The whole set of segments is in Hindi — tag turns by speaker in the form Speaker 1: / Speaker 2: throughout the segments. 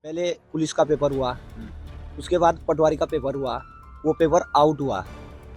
Speaker 1: पहले पुलिस का पेपर हुआ, उसके बाद पटवारी का पेपर हुआ, वो पेपर आउट हुआ।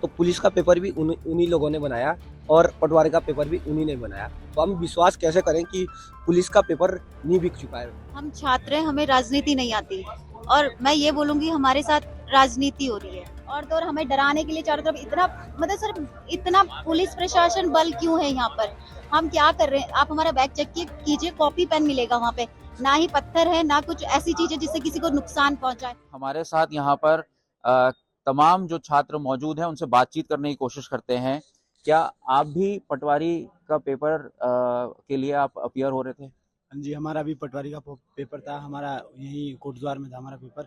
Speaker 1: तो पुलिस का पेपर भी उन्हीं लोगों ने बनाया और पटवारी का पेपर भी उन्हीं ने बनाया। तो हम विश्वास कैसे करें कि पुलिस का पेपर नहीं बिक चुका है।
Speaker 2: हम छात्र हैं, हमें राजनीति नहीं आती और मैं ये बोलूंगी हमारे साथ राजनीति हो रही है और हमें डराने के लिए चारों तरफ इतना मतलब सर इतना पुलिस प्रशासन बल क्यों है यहाँ पर। हम क्या कर रहे हैं, आप हमारा बैग चेक कीजिए, कॉपी पेन मिलेगा वहाँ पे, ना ही पत्थर है ना कुछ ऐसी चीजें जिससे किसी को नुकसान पहुंचाए।
Speaker 3: हमारे साथ यहाँ पर अ, तमाम जो छात्र मौजूद हैं उनसे बातचीत करने की कोशिश करते हैं। क्या आप भी पटवारी का पेपर के लिए आप अपीयर हो रहे थे?
Speaker 4: हाँ जी, हमारा भी पटवारी का पेपर था। हमारा यहीं कोटद्वार में था हमारा पेपर।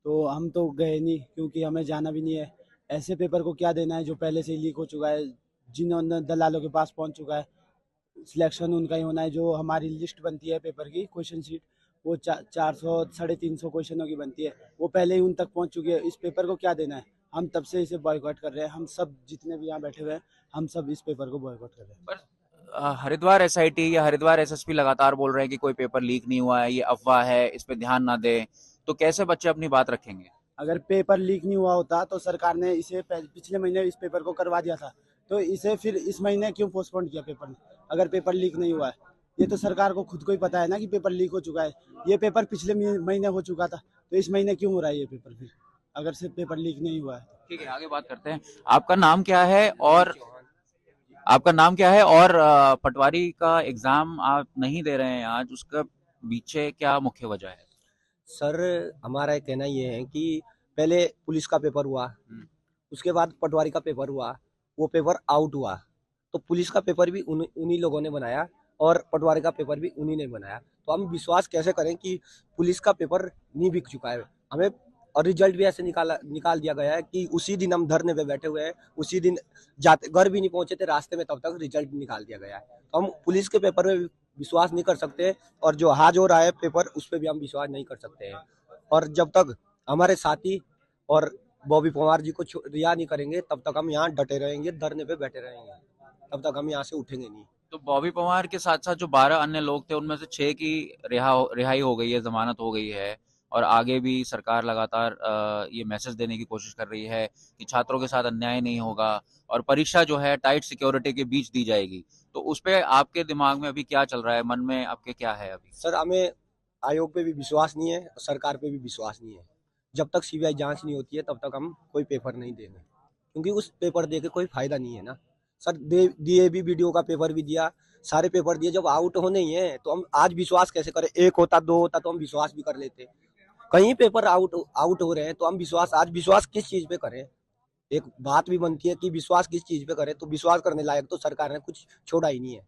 Speaker 4: तो हम तो गए नहीं क्योंकि हमें जाना भी नहीं है। ऐसे पेपर को क्या देना है जो पहले से ही लीक हो चुका है, जिन्होंने दलालों के पास पहुंच चुका है। सिलेक्शन उनका ही होना है। जो हमारी लिस्ट बनती है पेपर की क्वेश्चन शीट, वो 400 350 क्वेश्चनों की बनती है, वो पहले ही उन तक पहुंच चुकी है। इस पेपर को क्या देना है। हम तब से इसे बॉयकॉट कर रहे हैं। हम सब जितने भी यहाँ बैठे हुए हैं, हम सब इस पेपर को बॉयकॉट कर रहे हैं।
Speaker 3: पर हरिद्वार एसआईटी या हरिद्वार एसएसपी लगातार बोल रहे हैं कि कोई पेपर लीक नहीं हुआ है, ये अफवाह है, इस पे ध्यान ना दें। तो कैसे बच्चे अपनी बात रखेंगे?
Speaker 4: अगर पेपर लीक नहीं हुआ होता तो सरकार ने इसे पिछले महीने इस पेपर को करवा दिया था। तो इसे फिर इस महीने क्यों पोस्टपोन किया पेपर ने, अगर पेपर लीक नहीं हुआ है। ये तो सरकार को खुद को ही पता है ना कि पेपर लीक हो चुका है। ये पेपर पिछले महीने हो चुका था, तो इस महीने क्यों हो रहा है ये पेपर फिर, अगर सिर्फ पेपर लीक नहीं हुआ है।
Speaker 3: ठीक है, आगे बात करते हैं। आपका नाम क्या है और पटवारी का एग्जाम आप नहीं दे रहे हैं आज, उसका पीछे क्या मुख्य वजह है?
Speaker 1: सर, हमारा कहना ये है कि पहले पुलिस का पेपर हुआ, उसके बाद पटवारी का पेपर हुआ, वो पेपर आउट हुआ। तो पुलिस का पेपर भी उन्हीं लोगों ने बनाया और पटवारी का पेपर भी उन्हीं ने बनाया। तो हम विश्वास कैसे करें कि पुलिस का पेपर नहीं बिक चुका है। हमें और रिजल्ट भी ऐसे निकाल दिया गया है कि उसी दिन हम धरने पे बैठे हुए हैं, उसी दिन जाते घर भी नहीं पहुंचे थे रास्ते में, तब तक रिजल्ट निकाल दिया गया है। तो हम पुलिस के पेपर में विश्वास नहीं कर सकते और जो आज हो रहा है पेपर, उस पर भी हम विश्वास नहीं कर सकते हैं। और जब तक हमारे साथी और बॉबी पवार जी को रिहा नहीं करेंगे, तब तक हम यहाँ डटे रहेंगे, धरने पे बैठे रहेंगे, तब तक हम यहाँ से उठेंगे नहीं।
Speaker 3: तो बॉबी पवार के साथ साथ जो 12 अन्य लोग थे उनमें से 6 की रिहाई हो गई है, जमानत हो गई है। और आगे भी सरकार लगातार ये मैसेज देने की कोशिश कर रही है कि छात्रों के साथ अन्याय नहीं होगा और परीक्षा जो है टाइट सिक्योरिटी के बीच दी जाएगी। तो उस पे आपके दिमाग में अभी क्या चल रहा है, मन में आपके क्या है अभी?
Speaker 1: सर, हमें आयोग पे भी विश्वास नहीं है, सरकार पे भी विश्वास नहीं है। जब तक सीबीआई जांच नहीं होती है, तब तक हम कोई पेपर नहीं देंगे, क्योंकि उस पेपर दे के कोई फायदा नहीं है ना। सर, दिए भी, वीडियो का पेपर भी दिया, सारे पेपर दिए। जब आउट होने ही है तो हम आज विश्वास कैसे करें। एक होता, दो होता तो हम विश्वास भी कर लेते। कहीं पेपर आउट आउट हो रहे हैं तो हम विश्वास किस चीज पे करें। एक बात भी बनती है कि विश्वास किस चीज पे करें, तो विश्वास करने लायक तो सरकार ने कुछ छोड़ा ही नहीं है।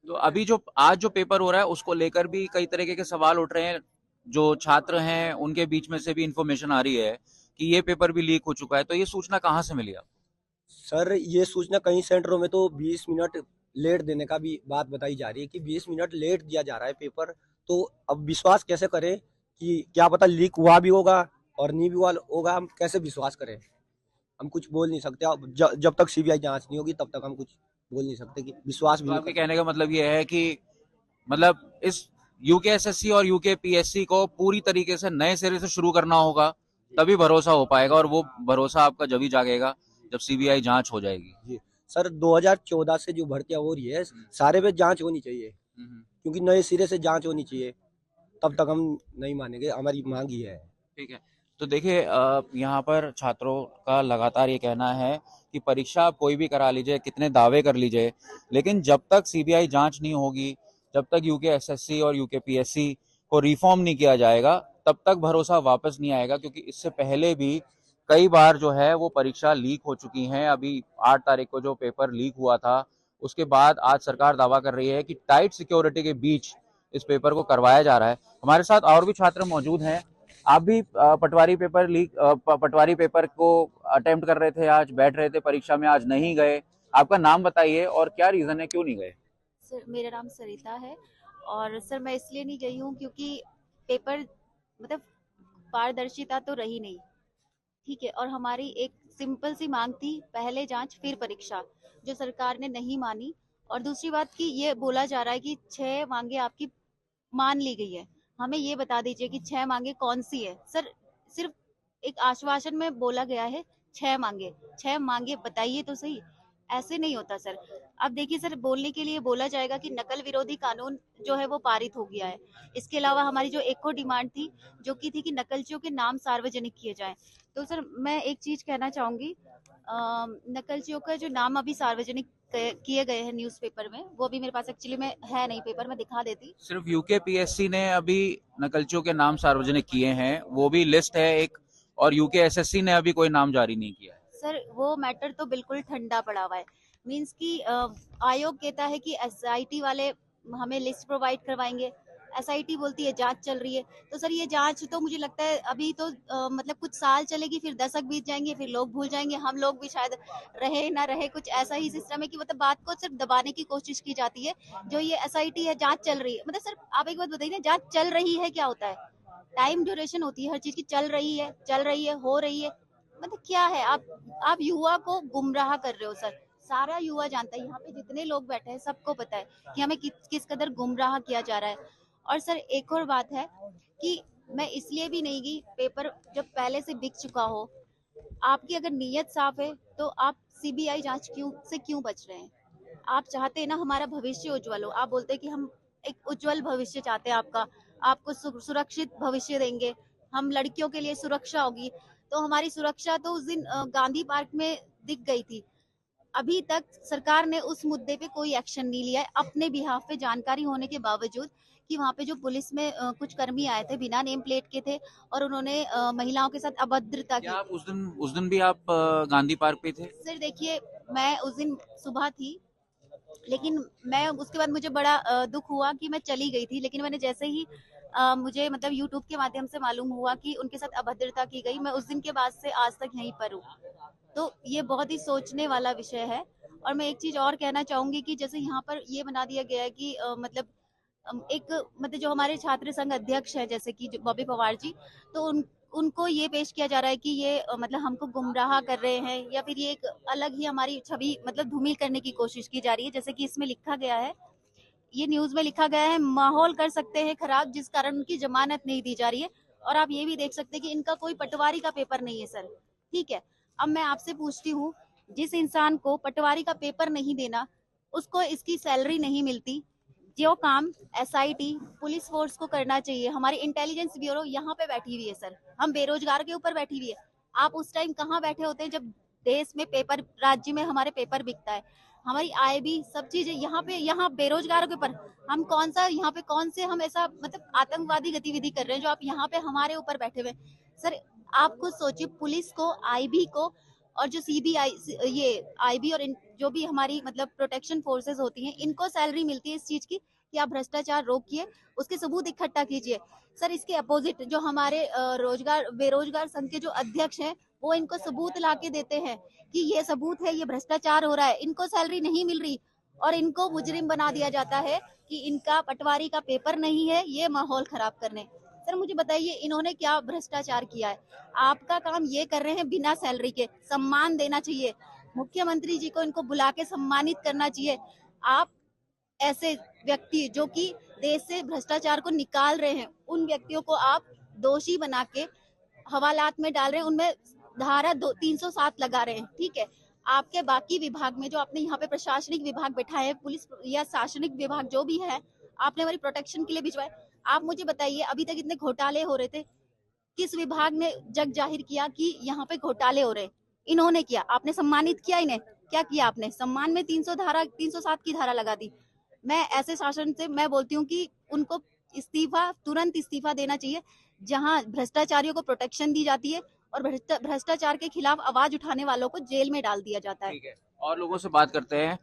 Speaker 3: तो अभी जो आज जो पेपर हो रहा है उसको लेकर भी कई तरीके के सवाल उठ रहे हैं। जो छात्र हैं उनके बीच में से भी इंफॉर्मेशन आ रही है कि ये पेपर भी लीक हो चुका है। तो ये सूचना कहाँ से मिली आप?
Speaker 1: सर, ये सूचना कई सेंटरों में तो 20 मिनट लेट देने का भी बात बताई जा रही है कि 20 मिनट लेट दिया जा रहा है पेपर। तो अब विश्वास कैसे करें कि क्या पता लीक हुआ भी होगा और नहीं भी हुआ होगा। हम कैसे विश्वास करें। हम कुछ बोल नहीं सकते। अब जब तक सीबीआई जांच नहीं होगी, तब तक हम कुछ बोल नहीं सकते, कि विश्वास भी
Speaker 3: तो
Speaker 1: नहीं
Speaker 3: आपके
Speaker 1: कर
Speaker 3: कहने
Speaker 1: सकते।
Speaker 3: का मतलब ये है कि मतलब इस यूकेएसएससी और यूकेपीएससी को पूरी तरीके से नए सिरे से शुरू करना होगा, तभी भरोसा हो पाएगा। और वो भरोसा आपका जब ही जागेगा जब सीबीआई जांच हो जाएगी।
Speaker 1: जी सर, 2014 से जो भर्तियां हो रही है, सारे पे जांच होनी चाहिए, क्योंकि नए सिरे से जांच होनी चाहिए। तब तक हम नहीं मानेंगे, हमारी मांग ही है।
Speaker 3: ठीक है। तो देखिए, यहाँ पर छात्रों का लगातार ये कहना है कि परीक्षा आप कोई भी करा लीजिए, कितने दावे कर लीजिए, लेकिन जब तक सीबीआई जांच नहीं होगी, जब तक यूकेएसएससी और यूकेपीएससी को रिफॉर्म नहीं किया जाएगा, तब तक भरोसा वापस नहीं आएगा। क्योंकि इससे पहले भी कई बार जो है वो परीक्षा लीक हो चुकी हैं। अभी 8 तारीख को जो पेपर लीक हुआ था, उसके बाद आज सरकार दावा कर रही है कि टाइट सिक्योरिटी के बीच इस पेपर को करवाया जा रहा है। हमारे साथ और भी छात्र मौजूद हैं। आप भी पटवारी पेपर को अटेम्प्ट कर रहे थे, आज बैठ रहे थे परीक्षा में, आज नहीं गए। आपका नाम बताइए और क्या रीजन है, क्यों नहीं गए?
Speaker 2: सर मेरा नाम सरिता है और सर मैं इसलिए नहीं गई हूँ क्योंकि पेपर मतलब पारदर्शिता तो रही नहीं। ठीक है, और हमारी एक सिंपल सी मांग थी, पहले जांच फिर परीक्षा, जो सरकार ने नहीं मानी। और दूसरी बात कि ये बोला जा रहा है कि 6 मांगे आपकी मान ली गई है, हमें ये बता दीजिए कि 6 मांगे कौन सी है सर। सिर्फ एक आश्वासन में बोला गया है 6 मांगे। 6 मांगे बताइए तो सही, ऐसे नहीं होता सर। अब देखिए सर, बोलने के लिए बोला जाएगा कि नकल विरोधी कानून जो है वो पारित हो गया है। इसके अलावा हमारी जो एक और डिमांड थी, जो की थी कि नकलचियों के नाम सार्वजनिक किए जाएं। तो सर मैं एक चीज कहना चाहूंगी, नकलचियों का जो नाम अभी सार्वजनिक किए गए हैं न्यूज़पेपर में, वो भी मेरे पास एक्चुअली में है नहीं पेपर, मैं दिखा देती।
Speaker 3: सिर्फ यूकेपीएससी ने अभी नकलचियों के नाम सार्वजनिक किए हैं, वो भी लिस्ट है एक, और यूकेएसएससी ने अभी कोई नाम जारी नहीं किया है।
Speaker 2: सर वो मैटर तो बिल्कुल ठंडा पड़ा हुआ है। मीन्स कि आयोग कहता है कि एसआईटी वाले हमें लिस्ट प्रोवाइड करवाएंगे, एसआईटी बोलती है जांच चल रही है। तो सर ये जांच तो मुझे लगता है अभी तो मतलब कुछ साल चलेगी, फिर दशक बीत जाएंगे, फिर लोग भूल जाएंगे, हम लोग भी शायद रहे ना रहे। कुछ ऐसा ही सिस्टम है कि मतलब बात को सिर्फ दबाने की कोशिश की जाती है। जो ये एसआईटी है, जांच चल रही है, मतलब सर आप एक बात बताइए ना, जांच चल रही है क्या होता है? टाइम ड्यूरेशन होती है हर चीज की। चल रही है, हो रही है, मतलब क्या है? आप युवा को गुमराह कर रहे हो सर। सारा युवा जानता है, यहाँ पे जितने लोग बैठे हैं सबको पता है कि हमें किस कदर गुमराह किया जा रहा है। और सर एक और बात है कि मैं इसलिए भी नहीं गई, पेपर जब पहले से बिक चुका हो। आपकी अगर नीयत साफ है तो आप सीबीआई जांच क्यों बच रहे हैं? आप चाहते हैं ना हमारा भविष्य उज्जवल हो। आप बोलते हैं कि हम एक उज्जवल भविष्य चाहते हैं आपका, आपको सुरक्षित भविष्य देंगे, हम लड़कियों के लिए सुरक्षा होगी। तो हमारी सुरक्षा तो उस दिन गांधी पार्क में दिख गई थी। अभी तक सरकार ने उस मुद्दे पे कोई एक्शन नहीं लिया है, अपने बिहाफ पे जानकारी होने के बावजूद कि वहाँ पे जो पुलिस में कुछ कर्मी आए थे बिना नेम प्लेट के थे, और उन्होंने महिलाओं के साथ अभद्रता
Speaker 3: क्या
Speaker 2: की।
Speaker 3: आप उस दिन भी आप गांधी पार्क पे थे?
Speaker 2: सर देखिए, मैं उस दिन सुबह थी, लेकिन मैं उसके बाद मुझे बड़ा दुख हुआ कि मैं चली गई थी। लेकिन मैंने जैसे ही मुझे मतलब यूट्यूब के माध्यम से मालूम हुआ कि उनके साथ अभद्रता की गई, मैं उस दिन के बाद से आज तक यहीं पर हूँ। तो ये बहुत ही सोचने वाला विषय है। और मैं एक चीज और कहना चाहूंगी कि जैसे यहाँ पर ये बना दिया गया है कि मतलब एक मतलब जो हमारे छात्र संघ अध्यक्ष है जैसे कि बॉबी पवार जी, तो उनको ये पेश किया जा रहा है कि ये मतलब हमको गुमराह कर रहे हैं, या फिर ये एक अलग ही हमारी छवि मतलब धूमिल करने की कोशिश की जा रही है। जैसे कि इसमें लिखा गया है, ये न्यूज में लिखा गया है, माहौल कर सकते हैं खराब जिस कारण उनकी जमानत नहीं दी जा रही है। और आप ये भी देख सकते हैं कि इनका कोई पटवारी का पेपर नहीं है सर। ठीक है, अब मैं आपसे पूछती हूँ, जिस इंसान को पटवारी का पेपर नहीं देना, उसको इसकी सैलरी नहीं मिलती। जो काम एसआईटी पुलिस फोर्स को करना चाहिए, हमारी इंटेलिजेंस ब्यूरो यहाँ पे बैठी हुई है सर, हम बेरोजगार के ऊपर बैठी हुई है। आप उस टाइम कहाँ बैठे होते हैं जब देश में पेपर, राज्य में हमारे पेपर बिकता है, हमारी आय भी सब चीजें यहाँ बेरोजगारों के ऊपर। हम कौन सा यहाँ पे कौन से हम ऐसा मतलब आतंकवादी गतिविधि कर रहे हैं जो आप यहाँ पे हमारे ऊपर बैठे हुए सर? आप खुद सोचिए, पुलिस को, आईबी को, और जो सीबीआई, ये आईबी और जो भी हमारी मतलब प्रोटेक्शन फोर्सेस होती हैं, इनको सैलरी मिलती है इस चीज की कि आप भ्रष्टाचार रोकिए, उसके सबूत इकट्ठा कीजिए। सर इसके अपोजिट जो हमारे बेरोजगार संघ के जो अध्यक्ष हैं, वो इनको सबूत ला के देते हैं कि ये सबूत है, ये भ्रष्टाचार हो रहा है, इनको सैलरी नहीं मिल रही, और इनको मुजरिम बना दिया जाता है कि इनका पटवारी का पेपर नहीं है, ये माहौल खराब करने। सर मुझे बताइए इन्होंने क्या भ्रष्टाचार किया है? आपका काम ये कर रहे हैं बिना सैलरी के। सम्मान देना चाहिए, मुख्यमंत्री जी को इनको बुला के सम्मानित करना चाहिए। आप ऐसे व्यक्ति जो कि देश से भ्रष्टाचार को निकाल रहे हैं, उन व्यक्तियों को आप दोषी बना के हवालात में डाल रहे हैं, उनमें धारा 307 लगा रहे हैं। ठीक है, आपके बाकी विभाग में जो आपने यहाँ पे प्रशासनिक विभाग बैठाए हैं, पुलिस या शासनिक विभाग जो भी है, आपने हमारी प्रोटेक्शन के लिए भिजवाए। आप मुझे बताइए, अभी तक इतने घोटाले हो रहे थे, किस विभाग ने जग जाहिर किया कि यहाँ पे घोटाले हो रहे? इन्होंने किया। आपने सम्मानित किया इन्हें? क्या किया आपने? सम्मान में 307 की धारा लगा दी। मैं ऐसे शासन से मैं बोलती हूँ कि उनको तुरंत इस्तीफा देना चाहिए, जहां भ्रष्टाचारियों को प्रोटेक्शन दी जाती है और भ्रष्टाचार के खिलाफ आवाज उठाने वालों को जेल में डाल दिया जाता है।
Speaker 3: ठीक है, और लोगों से बात करते हैं।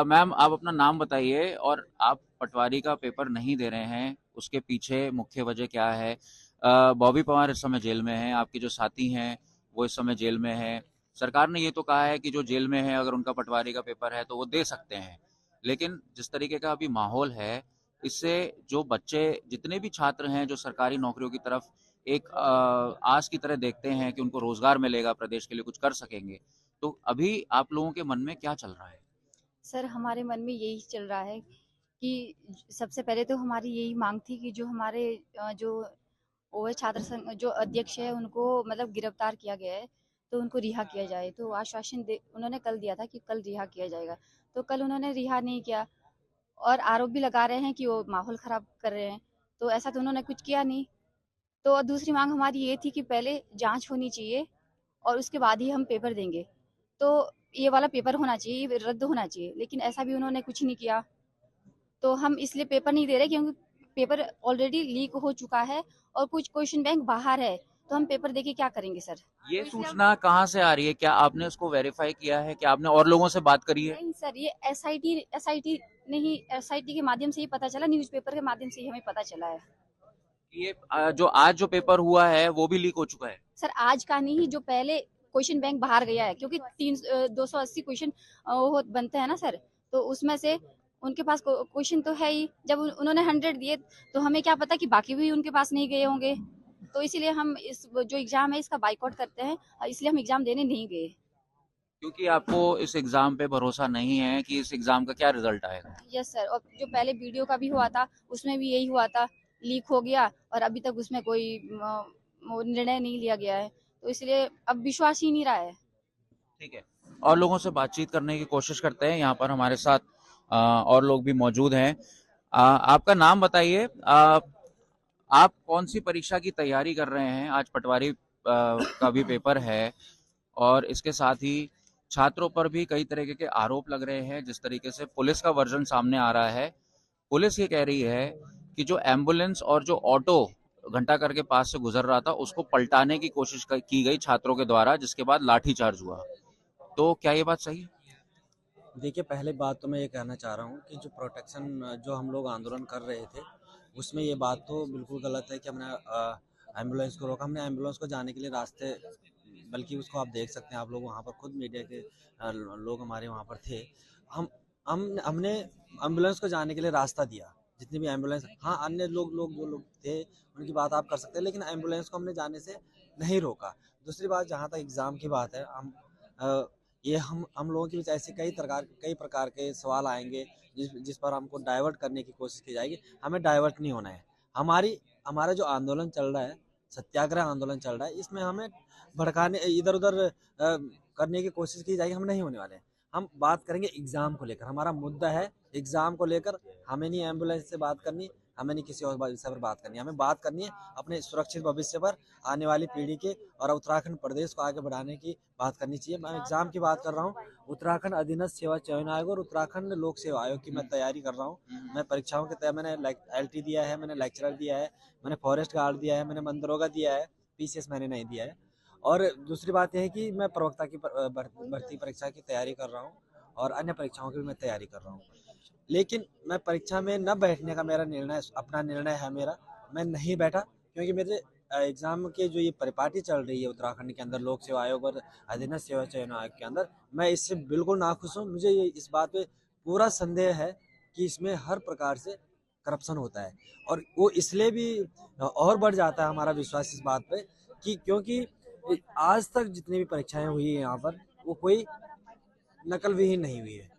Speaker 3: मैम, आप अपना नाम बताइए, और आप पटवारी का पेपर नहीं दे रहे हैं, उसके पीछे मुख्य वजह क्या है? बॉबी पवार इस समय जेल में हैं, आपके जो साथी हैं वो इस समय जेल में हैं। सरकार ने ये तो कहा है कि जो जेल में है अगर उनका पटवारी का पेपर है तो वो दे सकते हैं, लेकिन जिस तरीके का अभी माहौल है, इससे जो बच्चे, जितने भी छात्र हैं जो सरकारी नौकरियों की तरफ एक आस की तरह देखते हैं कि उनको रोजगार मिलेगा, प्रदेश के लिए कुछ कर सकेंगे, तो अभी आप लोगों के मन में क्या चल रहा है?
Speaker 2: सर हमारे मन में यही चल रहा है कि सबसे पहले तो हमारी यही मांग थी कि जो हमारे जो वो है छात्र संघ जो अध्यक्ष है उनको मतलब गिरफ्तार किया गया है, तो उनको रिहा किया जाए। तो आश्वासन दे उन्होंने कल दिया था कि कल रिहा किया जाएगा, तो कल उन्होंने रिहा नहीं किया और आरोप भी लगा रहे हैं कि वो माहौल खराब कर रहे हैं। तो ऐसा तो उन्होंने कुछ किया नहीं। तो दूसरी मांग हमारी ये थी कि पहले जांच होनी चाहिए और उसके बाद ही हम पेपर देंगे। तो ये वाला पेपर होना चाहिए, ये रद्द होना चाहिए, लेकिन ऐसा भी उन्होंने कुछ नहीं किया। तो हम इसलिए पेपर नहीं दे रहे क्योंकि पेपर ऑलरेडी लीक हो चुका है और कुछ क्वेश्चन बैंक बाहर है, तो हम पेपर देके क्या करेंगे सर।
Speaker 3: ये
Speaker 2: तो इसलिए हम
Speaker 3: सूचना कहाँ से आ रही है? क्या आपने उसको वेरीफाई किया है? क्या आपने और लोगों से बात करी है?
Speaker 2: नहीं सर, ये एसआईटी नहीं, एसआईटी के माध्यम से ही पता चला, न्यूज़पेपर के माध्यम से ही हमें पता चला है।
Speaker 3: ये जो आज जो पेपर हुआ है वो भी लीक हो चुका है?
Speaker 2: सर आज का नहीं, जो पहले क्वेश्चन बैंक बाहर गया है, क्योंकि 280 क्वेश्चन वो बनते हैं ना सर, तो उसमें से उनके पास क्वेश्चन तो है ही। जब उन्होंने 100 दिए तो हमें क्या पता कि बाकी भी उनके पास नहीं गए होंगे। तो इसीलिए हम इस जो एग्जाम है इसका बाइकआउट करते हैं, इसलिए हम एग्जाम देने नहीं गए।
Speaker 3: क्योंकि आपको इस एग्जाम पे भरोसा नहीं है कि इस एग्जाम का क्या रिजल्ट आएगा।
Speaker 2: यस सर, और जो पहले वीडियो का भी हुआ था उसमें भी यही हुआ था, लीक हो गया और अभी तक उसमें कोई वो निर्णय नहीं लिया गया है, तो इसलिए अब विश्वास ही नहीं रहा है।
Speaker 3: ठीक है, और लोगों से बातचीत करने की कोशिश करते हैं। यहाँ पर हमारे साथ और लोग भी मौजूद हैं। आपका नाम बताइए। आप कौन सी परीक्षा की तैयारी कर रहे हैं? आज पटवारी का भी पेपर है और इसके साथ ही छात्रों पर भी कई तरीके के आरोप लग रहे हैं। जिस तरीके से पुलिस का वर्जन सामने आ रहा है, पुलिस ये कह रही है कि जो एम्बुलेंस और जो ऑटो घंटाघर के पास से गुजर रहा था उसको पलटाने की कोशिश की गई छात्रों के द्वारा, जिसके बाद लाठीचार्ज हुआ। तो क्या ये बात सही है?
Speaker 5: देखिए, पहले बात तो मैं ये कहना चाह रहा हूँ कि जो प्रोटेक्शन जो हम लोग आंदोलन कर रहे थे, उसमें ये बात तो बिल्कुल गलत है कि हमने एम्बुलेंस को रोका। हमने एम्बुलेंस को जाने के लिए रास्ते, बल्कि उसको आप देख सकते हैं, आप लोग वहाँ पर खुद मीडिया के लोग हमारे वहाँ पर थे। हमने एम्बुलेंस को जाने के लिए रास्ता दिया, जितनी भी एम्बुलेंस, हाँ अन्य लोग जो लोग थे उनकी बात आप कर सकते हैं, लेकिन एम्बुलेंस को हमने जाने से नहीं रोका। दूसरी बात, जहाँ तक एग्ज़ाम की बात है, अ, ये हम लोगों के बीच ऐसे कई प्रकार के सवाल आएंगे जिस पर हमको डाइवर्ट करने की कोशिश की जाएगी। हमें डाइवर्ट नहीं होना है। हमारा जो आंदोलन चल रहा है, सत्याग्रह आंदोलन चल रहा है, इसमें हमें भड़काने, इधर उधर करने की कोशिश की जाएगी, हम नहीं होने वाले हैं। हम बात करेंगे एग्ज़ाम को लेकर, हमारा मुद्दा है एग्ज़ाम को लेकर। हमें नहीं एम्बुलेंस से बात करनी, हमें नहीं किसी और विषय पर बात करनी है। हमें बात करनी है अपने सुरक्षित भविष्य पर, आने वाली पीढ़ी के और उत्तराखंड प्रदेश को आगे बढ़ाने की बात करनी चाहिए। मैं एग्जाम की बात कर रहा हूँ। उत्तराखंड अधीनस्थ सेवा चयन आयोग और उत्तराखंड लोक सेवा आयोग की मैं तैयारी कर रहा हूँ। मैं परीक्षाओं की तैयारी, मैंने LT दिया है, मैंने लेक्चरर दिया है, मैंने फॉरेस्ट गार्ड दिया है, मैंने मनदरोगा दिया है, PCS मैंने नहीं दिया है। और दूसरी बात यह है कि मैं प्रवक्ता की भर्ती परीक्षा की तैयारी कर रहा हूँ और अन्य परीक्षाओं की भी मैं तैयारी कर रहा हूँ। लेकिन मैं परीक्षा में न बैठने का मेरा निर्णय, अपना निर्णय है मेरा। मैं नहीं बैठा क्योंकि मेरे एग्जाम के जो ये परिपाटी चल रही है उत्तराखंड के अंदर, लोक सेवा आयोग और अधीनस्थ सेवा चयन आयोग के अंदर, मैं इससे बिल्कुल नाखुश हूँ। मुझे ये इस बात पे पूरा संदेह है कि इसमें हर प्रकार से करप्शन होता है, और वो इसलिए भी और बढ़ जाता है हमारा विश्वास इस बात पे कि क्योंकि आज तक जितनी भी परीक्षाएं हुई है यहाँ पर, वो कोई नकल विहीन नहीं हुई है।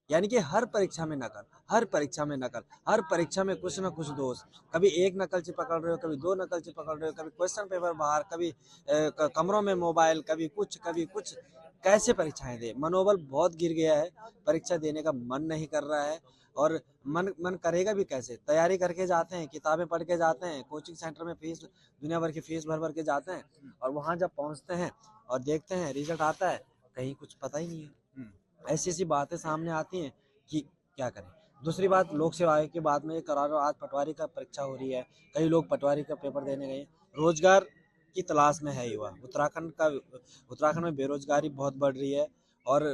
Speaker 5: यानी कि हर परीक्षा में नकल, हर परीक्षा में नकल, हर परीक्षा में कुछ ना कुछ दोष। कभी एक नकलची पकड़ रहे हो, कभी 2 नकलची पकड़ रहे हो, कभी क्वेश्चन पेपर बाहर, कभी कमरों में मोबाइल, कभी कुछ। कैसे परीक्षाएं दे? मनोबल बहुत गिर गया है, परीक्षा देने का मन नहीं कर रहा है। और मन करेगा भी कैसे? तैयारी करके जाते हैं, किताबें पढ़ के जाते हैं, कोचिंग सेंटर में फीस, दुनिया भर की फीस भर के जाते हैं, और वहाँ जब पहुँचते हैं और देखते हैं रिजल्ट आता है, कहीं कुछ पता ही नहीं है। ऐसी बातें सामने आती हैं कि क्या करें। दूसरी बात, लोक सेवा आयोग की बात में ये करा रहा हूँ, आज पटवारी का परीक्षा हो रही है, कई लोग पटवारी का पेपर देने गए। रोजगार की तलाश में है युवा। उत्तराखंड में बेरोजगारी बहुत बढ़ रही है और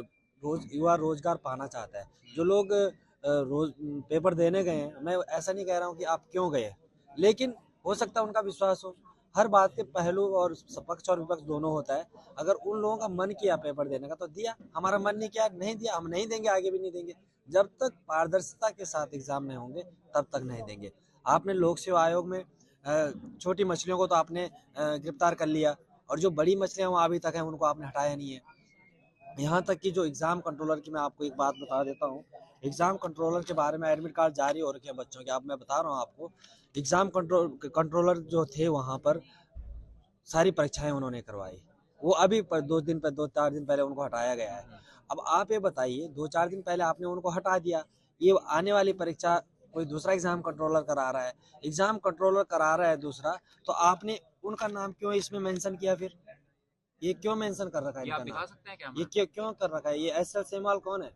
Speaker 5: युवा रोजगार पाना चाहता है। जो लोग रोज पेपर देने गए हैं, मैं ऐसा नहीं कह रहा हूँ कि आप क्यों गए, लेकिन हो सकता है उनका विश्वास हो। हर बात के पहलू और पक्ष और विपक्ष दोनों होता है। अगर उन लोगों का मन किया पेपर देने का तो दिया, हमारा मन नहीं किया, नहीं दिया, हम नहीं देंगे, आगे भी नहीं देंगे। जब तक पारदर्शिता के साथ एग्जाम नहीं होंगे तब तक नहीं देंगे। आपने लोक सेवा आयोग में छोटी मछलियों को तो आपने गिरफ्तार कर लिया, और जो बड़ी मछलियां वहाँ अभी तक हैं उनको आपने हटाया नहीं है। यहाँ तक कि जो एग्जाम कंट्रोलर की, मैं आपको एक बात बता देता हूँ, एग्जाम कंट्रोलर के बारे में एडमिट कार्ड जारी हो रखे हैं बच्चों के। अब मैं बता रहा हूँ आपको, एग्जाम कंट्रोलर जो थे वहाँ पर सारी परीक्षाएं उन्होंने करवाई। वो अभी पर 2-4 दिन पहले उनको हटाया गया है। अब आप ये बताइए, 2-4 दिन पहले आपने उनको हटा दिया, ये आने वाली परीक्षा कोई दूसरा एग्जाम कंट्रोलर करा रहा है, एग्जाम कंट्रोलर करा रहा है दूसरा, तो आपने उनका नाम क्यों इसमें मेंशन किया? फिर ये क्यों मेंशन कर रखा है
Speaker 3: ये आप
Speaker 5: इनका
Speaker 3: दिखा
Speaker 5: नाम?
Speaker 3: सकते हैं क्या
Speaker 5: ये क्यों कर रखा है? ये एसएल सेमाल कौन है?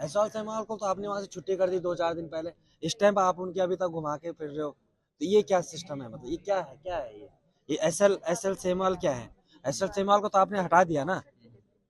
Speaker 5: एसएल सेमाल को तो आपने वहां से छुट्टी कर दी 2-4 दिन पहले, इस टाइम आप उनकी अभी तक घुमा के फिर रहे हो। तो ये क्या सिस्टम है? मतलब ये क्या है ये एसएल एसएल सेमाल क्या है? एसएल सेमाल को तो आपने हटा दिया ना।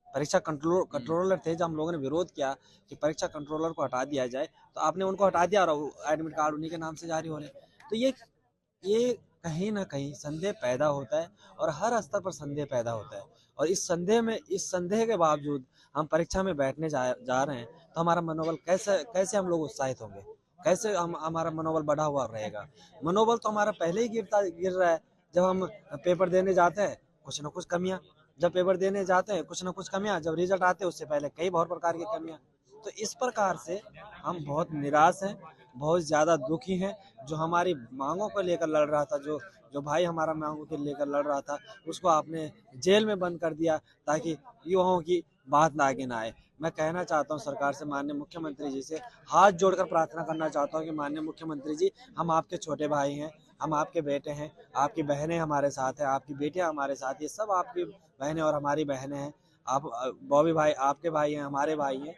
Speaker 5: परीक्षा कंट्रोलर थे, जब हम लोगों ने विरोध किया कि परीक्षा कंट्रोलर को हटा दिया जाए, तो आपने उनको हटा दिया और एडमिट कार्ड उन्हीं के नाम से जारी हो रहे। तो ये कहीं ना कहीं संदेह पैदा होता है, और हर स्तर पर संदेह पैदा होता है। और इस संदेह के बावजूद हम परीक्षा में बैठने जा रहे हैं, तो हमारा मनोबल कैसे हम लोग उत्साहित होंगे? कैसे हमारा मनोबल बढ़ा हुआ रहेगा? मनोबल तो हमारा पहले ही गिर रहा है। जब हम पेपर देने जाते हैं, कुछ ना कुछ कमियां, जब पेपर देने जाते हैं कुछ ना कुछ कमियां, जब रिजल्ट आते हैं उससे पहले कई बहुत प्रकार की कमियां। तो इस प्रकार से हम बहुत निराश हैं, बहुत ज़्यादा दुखी हैं। जो हमारी मांगों को लेकर लड़ रहा था, जो जो भाई हमारा मांगों को लेकर लड़ रहा था, उसको आपने जेल में बंद कर दिया, ताकि युवाओं की बात ना आगे ना आए। मैं कहना चाहता हूँ सरकार से, माननीय मुख्यमंत्री जी से हाथ जोड़कर प्रार्थना करना चाहता हूँ कि माननीय मुख्यमंत्री जी, हम आपके छोटे भाई हैं, हम आपके बेटे हैं, आपकी बहनें हमारे साथ हैं, आपकी बेटियां हमारे साथ, ये सब आपकी बहनें और हमारी बहनें हैं। आप बॉबी भाई आपके भाई हैं, हमारे भाई हैं।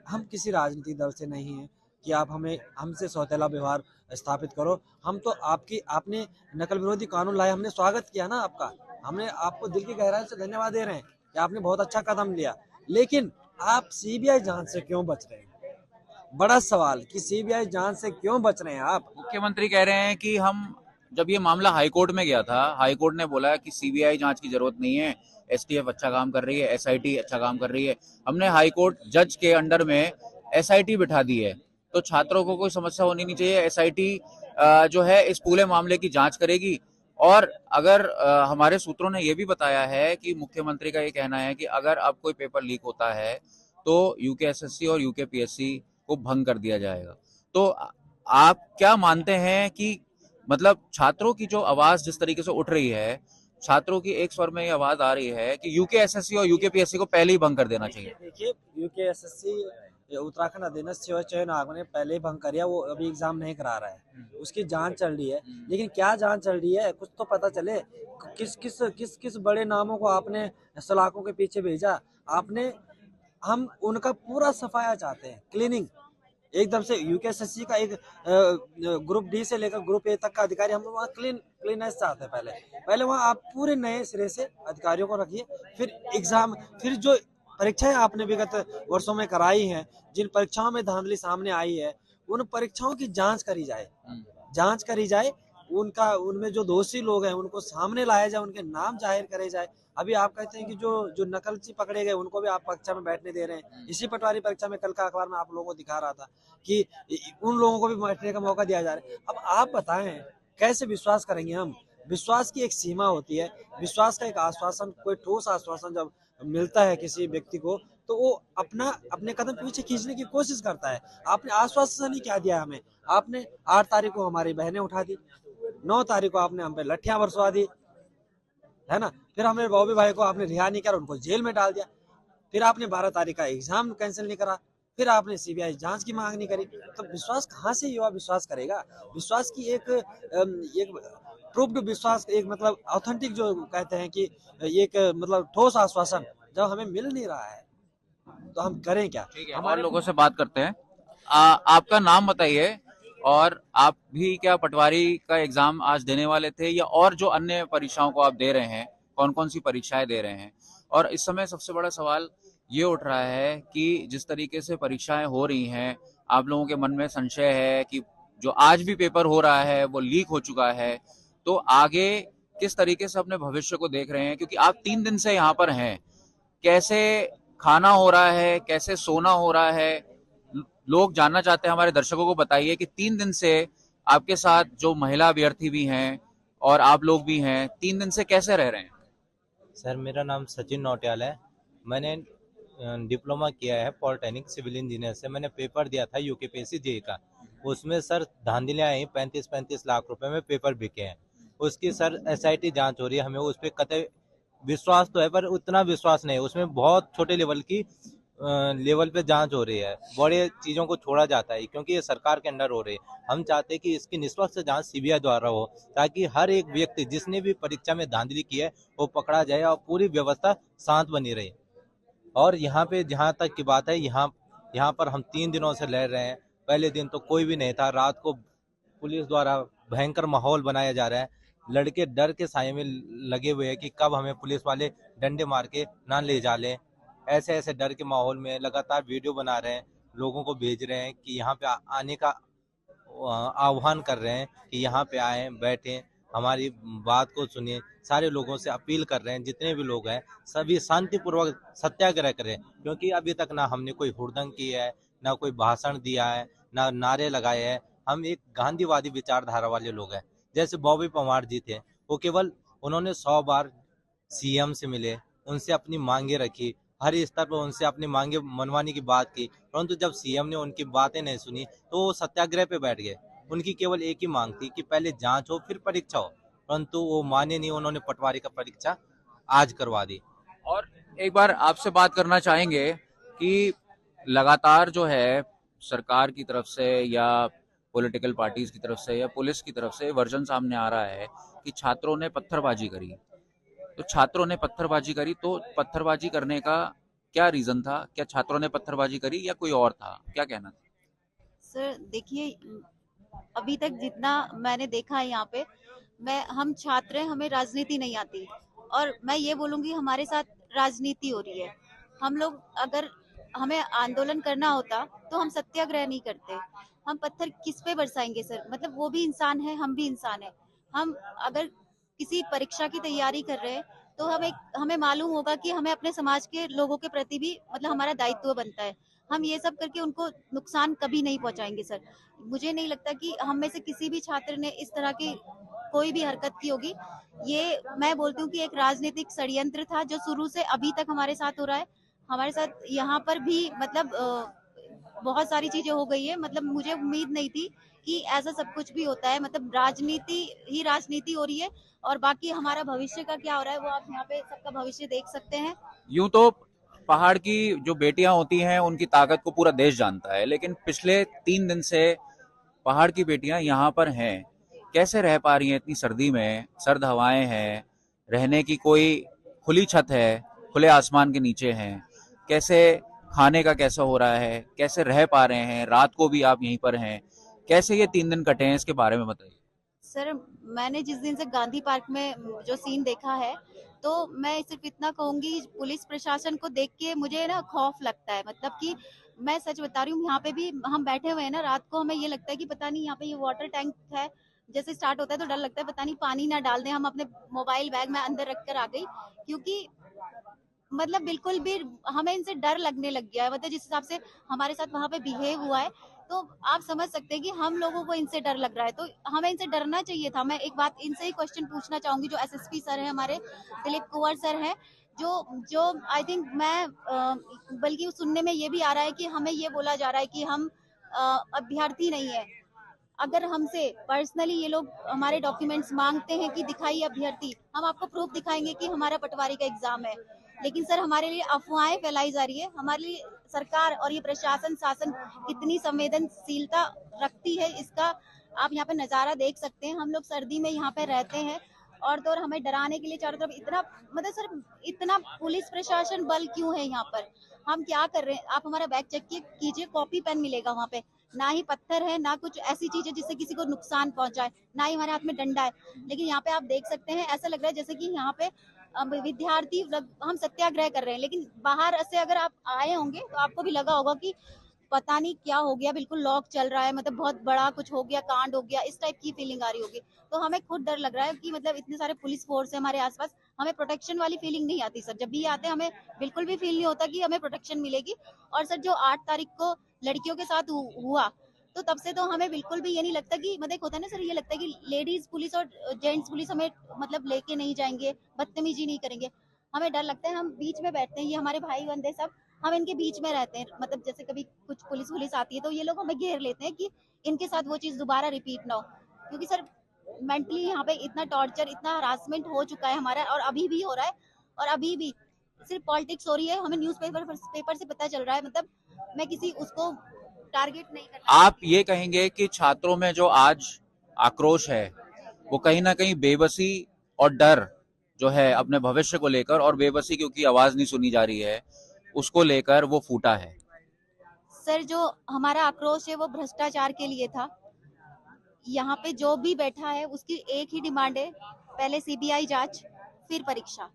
Speaker 5: हम किसी राजनीतिक दल से नहीं हैं कि आप हमसे सौतेला व्यवहार स्थापित करो। हम तो आपने नकल विरोधी कानून लाया, हमने स्वागत किया ना आपका, हमने आपको दिल की गहराई से धन्यवाद दे रहे हैं कि आपने बहुत अच्छा कदम लिया। लेकिन आप सीबीआई जांच से क्यों बच रहे हैं? बड़ा सवाल कि सीबीआई जांच से क्यों बच रहे हैं आप?
Speaker 3: मुख्यमंत्री कह रहे हैं कि हम, जब ये मामला हाईकोर्ट में गया था, हाईकोर्ट ने बोला कि सीबीआई जांच की जरूरत नहीं है, एसटीएफ अच्छा काम कर रही है, एसआईटी अच्छा काम कर रही है। हमने हाईकोर्ट जज के अंडर में एसआईटी बिठा दी है, तो छात्रों को कोई समस्या होनी नहीं चाहिए। एसआईटी जो है इस पूरे मामले की जांच करेगी। और अगर हमारे सूत्रों ने यह भी बताया है कि मुख्यमंत्री का ये कहना है कि अगर अब कोई पेपर लीक होता है तो यूकेएसएससी और यूकेपीएससी को भंग कर दिया जाएगा। तो आप क्या मानते हैं कि मतलब छात्रों की जो आवाज जिस तरीके से उठ रही है, छात्रों की एक स्वर में ये आवाज आ रही है कि यूकेएसएससी और यूकेपीएससी को पहले ही भंग कर देना चाहिए।
Speaker 5: देखिए, यूकेएसएससी उत्तराखंड अधीनस्थ सेवा चयन आयोग ने पहले ही भंग कर दिया, वो अभी एग्जाम नहीं करा रहा है, उसकी जांच चल रही है। लेकिन क्या जांच चल रही है, कुछ तो पता चले। किस बड़े नामों को आपने सलाखों के पीछे भेजा? आपने हम उनका पूरा सफाया चाहते हैं, क्लीनिंग एकदम से। यूकेएसएससी का एक ग्रुप डी से लेकर ग्रुप ए तक का अधिकारी, हम लोग वहाँ क्लीननेस चाहते हैं। पहले वहाँ आप पूरे नए सिरे से अधिकारियों को रखिए, फिर एग्जाम, फिर जो परीक्षाएं आपने विगत वर्षों में कराई हैं, जिन परीक्षाओं में धांधली सामने आई है, उन परीक्षाओं की जांच करी जाए, उनमें जो दोषी लोग हैं उनको सामने लाया जाए, उनके नाम जाहिर करे जाए। अभी आप कहते हैं कि जो नकलची पकड़े गए उनको भी आप परीक्षा में बैठने दे रहे हैं। इसी पटवारी परीक्षा में कल का अखबार में आप लोगों को दिखा रहा था कि उन लोगों को भी बैठने का मौका दिया जा रहा है। अब आप बताएं, कैसे विश्वास करेंगे हम? विश्वास की एक सीमा होती है, विश्वास का एक आश्वासन, कोई ठोस आश्वासन जब मिलता है किसी व्यक्ति को, तो वो अपने कदम पीछे खींचने की कोशिश करता है। आपने आश्वासन ही क्या दिया हमें? आपने 8 तारीख को हमारी बहनें उठा दी, 9 तारीख को आपने हम पे लठियां बरसवा दी, है ना? फिर हमने बॉबी भाई को आपने रिहा नहीं करा, उनको जेल में डाल दिया। फिर आपने 12 तारीख का एग्जाम कैंसिल नहीं करा, फिर आपने सीबीआई जांच की मांग नहीं करी। तो विश्वास कहाँ से युवा विश्वास करेगा? विश्वास की एक प्रूव्ड विश्वास, एक मतलब ऑथेंटिक जो कहते हैं कि एक मतलब ठोस आश्वासन जब हमें मिल नहीं रहा है, तो हम करें क्या?
Speaker 3: ठीक है, और लोगों से बात करते हैं। आपका नाम बताइए, और आप भी क्या पटवारी का एग्जाम आज देने वाले थे, या और जो अन्य परीक्षाओं को आप दे रहे हैं, कौन कौन सी परीक्षाएं दे रहे हैं? और इस समय सबसे बड़ा सवाल ये उठ रहा है कि जिस तरीके से परीक्षाएं हो रही हैं, आप लोगों के मन में संशय है कि जो आज भी पेपर हो रहा है वो लीक हो चुका है, तो आगे किस तरीके से अपने भविष्य को देख रहे हैं? क्योंकि आप 3 दिन से यहाँ पर हैं, कैसे खाना हो रहा है, कैसे सोना हो रहा है? लोग जानना चाहते हैं, हमारे दर्शकों को बताइए कि 3 दिन से आपके साथ जो महिला अभ्यर्थी भी हैं और आप लोग भी हैं, 3 दिन से कैसे रह रहे हैं?
Speaker 6: सर, मेरा नाम सचिन नौटियाल है। मैंने डिप्लोमा किया है पॉलिटेक्निक सिविल इंजीनियर से। मैंने पेपर दिया था यूकेपीएससी जेई का। उसमें सर धांधलियाँ आई, 35-35 लाख रुपए में पेपर बिके हैं। उसकी सर एसआईटी जांच हो रही है। हमें उस पर कतई विश्वास तो है, पर उतना विश्वास नहीं है। उसमें बहुत छोटे लेवल की लेवल पे जांच हो रही है, बड़े चीज़ों को छोड़ा जाता है, क्योंकि ये सरकार के अंडर हो रही है। हम चाहते हैं कि इसकी निष्पक्ष जांच सीबीआई द्वारा हो, ताकि हर एक व्यक्ति जिसने भी परीक्षा में धांधली की है वो पकड़ा जाए और पूरी व्यवस्था शांत बनी रहे। और यहाँ पे जहाँ तक की बात है, यहाँ पर हम 3 दिनों से रह रहे हैं। पहले दिन तो कोई भी नहीं था, रात को पुलिस द्वारा भयंकर माहौल बनाया जा रहा है। लड़के डर के साए में लगे हुए हैं कि कब हमें पुलिस वाले डंडे मार के ना ले जा लें। ऐसे ऐसे डर के माहौल में लगातार वीडियो बना रहे हैं, लोगों को भेज रहे हैं कि यहाँ पे आने का आह्वान कर रहे हैं कि यहाँ पे आए, बैठें, हमारी बात को सुनिए। सारे लोगों से अपील कर रहे हैं, जितने भी लोग हैं सभी शांतिपूर्वक सत्याग्रह करें, क्योंकि अभी तक ना हमने कोई हुड़दंग की है, ना कोई भाषण दिया है, ना नारे लगाए हैं। हम एक गांधीवादी विचारधारा वाले लोग हैं। जैसे बॉबी पवार जी थे, वो केवल उन्होंने 100 बार सीएम से मिले, उनसे अपनी मांगे रखी, हर स्तर पर उनसे अपनी मांगे मनवाने की बात की, परंतु जब सीएम ने उनकी बातें नहीं सुनी तो वो सत्याग्रह पे बैठ गए। उनकी केवल एक ही मांग थी कि पहले जांच हो फिर परीक्षा हो, परंतु वो माने नहीं। उन्होंने पटवारी का परीक्षा आज करवा दी।
Speaker 3: और एक बार आपसे बात करना चाहेंगे कि लगातार जो है सरकार की तरफ से या पॉलिटिकल पार्टीज की तरफ से या पुलिस की तरफ से वर्जन सामने आ रहा है कि छात्रों ने पत्थरबाजी करी। तो छात्रों ने पत्थरबाजी करी, तो पत्थरबाजी करने का क्या रीजन था? क्या छात्रों ने पत्थरबाजी करी या कोई और था? क्या कहना था?
Speaker 2: सर देखिए, अभी तक जितना मैंने देखा है यहाँ पे, हम छात्र हैं, हमें राजनीति नहीं आती। और मैं ये बोलूंगी हमारे साथ राजनीति हो रही है। हम लोग अगर हमें आंदोलन करना होता तो हम सत्याग्रह नहीं करते। हम पत्थर किस पे बरसाएंगे सर? मतलब वो भी इंसान है, हम भी इंसान है। हम अगर किसी परीक्षा की तैयारी कर रहे हैं तो हमें मालूम होगा कि हमें अपने समाज के लोगों के प्रति भी मतलब हमारा दायित्व बनता है। हम ये सब करके उनको नुकसान कभी नहीं पहुंचाएंगे सर। मुझे नहीं लगता कि हम में से किसी भी छात्र ने इस तरह की कोई भी हरकत की होगी। ये मैं बोलती हूँ कि एक राजनीतिक षड्यंत्र था जो शुरू से अभी तक हमारे साथ हो रहा है। हमारे साथ यहाँ पर भी मतलब बहुत सारी चीजें हो गई है। मतलब मुझे उम्मीद नहीं थी कि ऐसा सब कुछ भी होता है। मतलब राजनीति हो रही है। और बाकी हमारा भविष्य का क्या हो रहा है वो आप यहाँ पे सबका भविष्य देख सकते हैं।
Speaker 3: यूं तो पहाड़ की जो बेटियां होती हैं उनकी ताकत को पूरा देश जानता है, लेकिन पिछले 3 दिन से पहाड़ की बेटियां यहाँ पर हैं। कैसे रह पा रही हैं इतनी सर्दी में? सर्द हवाएं हैं, रहने की कोई खुली छत है, खुले आसमान के नीचे हैं। कैसे खाने का कैसा हो रहा है? कैसे रह पा रहे हैं? रात को भी आप यहीं पर हैं। कैसे ये 3 दिन कटे हैं, इसके बारे में बताइए।
Speaker 2: सर मैंने जिस दिन से गांधी पार्क में जो सीन देखा है, तो मैं सिर्फ इतना कहूंगी, पुलिस प्रशासन को देख के मुझे ना खौफ लगता है। मतलब कि मैं सच बता रही हूँ, यहाँ पे भी हम बैठे हुए हैं ना, रात को हमें ये लगता है कि पता नहीं यहाँ पे ये वाटर टैंक है, जैसे स्टार्ट होता है तो डर लगता है पता नहीं पानी ना डाल दें। हम अपने मोबाइल बैग में अंदर रख कर आ गई, क्योंकि मतलब बिल्कुल भी हमें इनसे डर लगने लग गया है। मतलब जिस हिसाब से हमारे साथ वहां पे बिहेव हुआ है, तो आप समझ सकते हैं कि हम लोगों को इनसे डर लग रहा है। तो हमें इनसे डरना चाहिए था। मैं एक बात इनसे ही क्वेश्चन पूछना चाहूंगी, जो एसएसपी सर है हमारे, दिलीप कुंवर सर है, जो जो आई थिंक बल्कि सुनने में ये भी आ रहा है कि हमें ये बोला जा रहा है कि हम अभ्यर्थी नहीं है। अगर हमसे पर्सनली ये लोग हमारे डॉक्यूमेंट्स मांगते हैं कि दिखाइए अभ्यर्थी, हम आपको प्रूफ दिखाएंगे कि हमारा पटवारी का एग्जाम है। लेकिन सर हमारे लिए अफवाहें फैलाई जा रही है। हमारे लिए सरकार और ये प्रशासन शासन कितनी संवेदनशीलता रखती है, इसका आप यहाँ पे नजारा देख सकते हैं। हम लोग सर्दी में यहाँ पे रहते हैं और तो और हमें डराने के लिए चारों तरफ इतना, मतलब सर इतना पुलिस प्रशासन बल क्यों है यहाँ पर? हम क्या कर रहे हैं? आप हमारा बैग चेक कीजिए, कॉपी पेन मिलेगा वहाँ पे, ना ही पत्थर है, ना कुछ ऐसी चीजें जिससे किसी को नुकसान पहुंचाए, ना ही हमारे हाथ में डंडा है। लेकिन यहाँ पे आप देख सकते हैं, ऐसा लग रहा है जैसे कि यहाँ पे विद्यार्थी हम सत्याग्रह कर रहे हैं। लेकिन बाहर से अगर आप आए होंगे तो आपको भी लगा होगा कि पता नहीं क्या हो गया, बिल्कुल लॉक चल रहा है, मतलब बहुत बड़ा कुछ हो गया, कांड हो गया, इस टाइप की फीलिंग आ रही होगी। तो हमें खुद डर लग रहा है कि मतलब इतने सारे पुलिस फोर्स है हमारे आसपास, हमें प्रोटेक्शन वाली फीलिंग नहीं आती सर। जब भी आते हैं हमें बिल्कुल भी फील नहीं होता कि हमें प्रोटेक्शन मिलेगी। और सर जो 8 तारीख को लड़कियों के साथ हुआ, तो तब से तो हमें बिल्कुल भी ये नहीं लगता कि मतलब एक होता है ना सर, ये लगता है कि लेडीज पुलिस और जेंट्स पुलिस हमें मतलब लेके नहीं जाएंगे, बदतमीजी नहीं करेंगे। हमें डर लगता है, हम बीच में बैठते हैं, ये हमारे भाई बंदे सब, हम इनके बीच में रहते हैं, मतलब जैसे कभी कुछ पुलिस आती है तो ये लोग हमें घेर लेते हैं कि इनके साथ वो चीज दोबारा रिपीट ना हो, क्योंकि सर मेंटली यहाँ पे इतना टॉर्चर, इतना हरासमेंट हो चुका है हमारा, और अभी भी हो रहा है, और अभी भी सिर्फ पॉलिटिक्स हो रही है। हमें पेपर से पता चल रहा है, मतलब मैं किसी उसको टारगेट नहीं करना।
Speaker 3: आप ये कहेंगे कि छात्रों में जो आज आक्रोश है वो कहीं ना कहीं बेबसी और डर जो है अपने भविष्य को लेकर, और बेबसी क्योंकि आवाज नहीं सुनी जा रही है उसको लेकर वो फूटा है।
Speaker 2: सर जो हमारा आक्रोश है वो भ्रष्टाचार के लिए था। यहाँ पे जो भी बैठा है उसकी एक ही डिमांड है, पहले सीबीआई जांच फिर परीक्षा।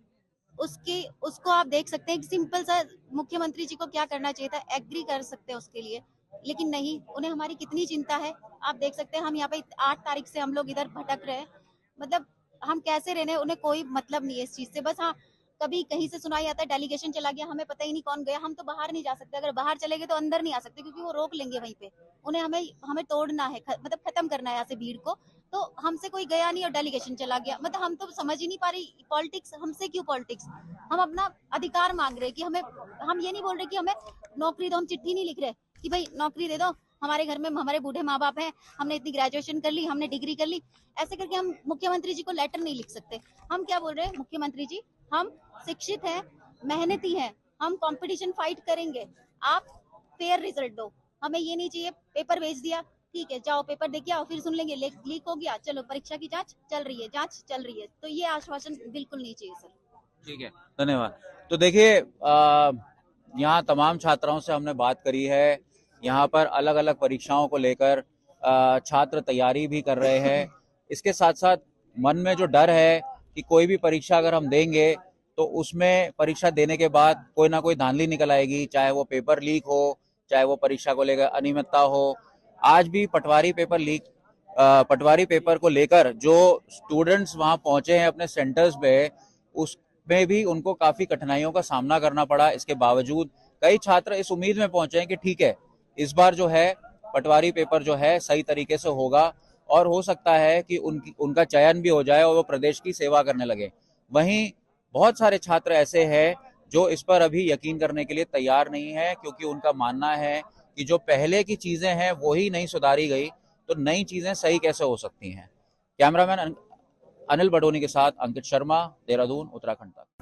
Speaker 2: उसको आप देख सकते हैं, सिंपल सा मुख्यमंत्री जी को क्या करना चाहिए था, एग्री कर सकते हैं उसके लिए, लेकिन नहीं, उन्हें हमारी कितनी चिंता है। आप देख सकते हैं हम यहाँ पे 8 तारीख से हम लोग इधर भटक रहे हैं, मतलब हम कैसे रहने, उन्हें कोई मतलब नहीं है इस चीज से। बस हाँ, कभी कहीं से सुनाई आता है डेलीगेशन चला गया, हमें पता ही नहीं कौन गया, हम तो बाहर नहीं जा सकते, अगर बाहर चले गए तो अंदर नहीं आ सकते क्योंकि वो रोक लेंगे वहीं पे। उन्हें हमें हमें तोड़ना है, मतलब खत्म करना है यहाँ से भीड़ को। तो हमसे कोई गया नहीं और डेलीगेशन चला गया, मतलब हम तो समझ ही नहीं पा रही पॉलिटिक्स, हमसे क्यों पॉलिटिक्स। हम अपना अधिकार मांग रहे हैं कि हमें, हम ये नहीं बोल रहे कि हमें नौकरी दो, हम चिट्ठी नहीं लिख रहे कि भाई नौकरी दे दो, हमारे घर में हमारे बूढ़े माँ बाप हैं, हमने इतनी ग्रेजुएशन कर ली, हमने डिग्री कर ली, ऐसे करके हम मुख्यमंत्री जी को लेटर नहीं लिख सकते। हम क्या बोल रहे हैं, मुख्यमंत्री जी हम शिक्षित हैं, मेहनती हैं, हम कंपटीशन फाइट करेंगे, आप फेयर रिजल्ट दो, हमें ये नहीं चाहिए पेपर भेज दिया, ठीक है जाओ पेपर दे के आओ, फिर सुन लेंगे लीक हो गया, चलो परीक्षा की जांच चल रही है, तो ये आश्वासन बिल्कुल नहीं चाहिए सर।
Speaker 3: ठीक है, धन्यवाद। तो देखिए, यहाँ तमाम छात्राओं से हमने बात करी है। यहाँ पर अलग अलग परीक्षाओं को लेकर छात्र तैयारी भी कर रहे हैं। इसके साथ साथ मन में जो डर है कि कोई भी परीक्षा अगर हम देंगे तो उसमें परीक्षा देने के बाद कोई ना कोई धांधली निकल आएगी, चाहे वो पेपर लीक हो, चाहे वो परीक्षा को लेकर अनियमितता हो। आज भी पटवारी पेपर को लेकर जो स्टूडेंट्स वहां पहुंचे हैं अपने सेंटर्स पे, उसमें भी उनको काफी कठिनाइयों का सामना करना पड़ा। इसके बावजूद कई छात्र इस उम्मीद में पहुंचे हैं कि ठीक है, इस बार जो है पटवारी पेपर जो है सही तरीके से होगा और हो सकता है कि उनका चयन भी हो जाए और वो प्रदेश की सेवा करने लगे। वहीं बहुत सारे छात्र ऐसे हैं जो इस पर अभी यकीन करने के लिए तैयार नहीं है, क्योंकि उनका मानना है कि जो पहले की चीजें हैं वो ही नहीं सुधारी गई तो नई चीजें सही कैसे हो सकती हैं। कैमरामैन अनिल बडोनी के साथ अंकित शर्मा, देहरादून, उत्तराखंड तक।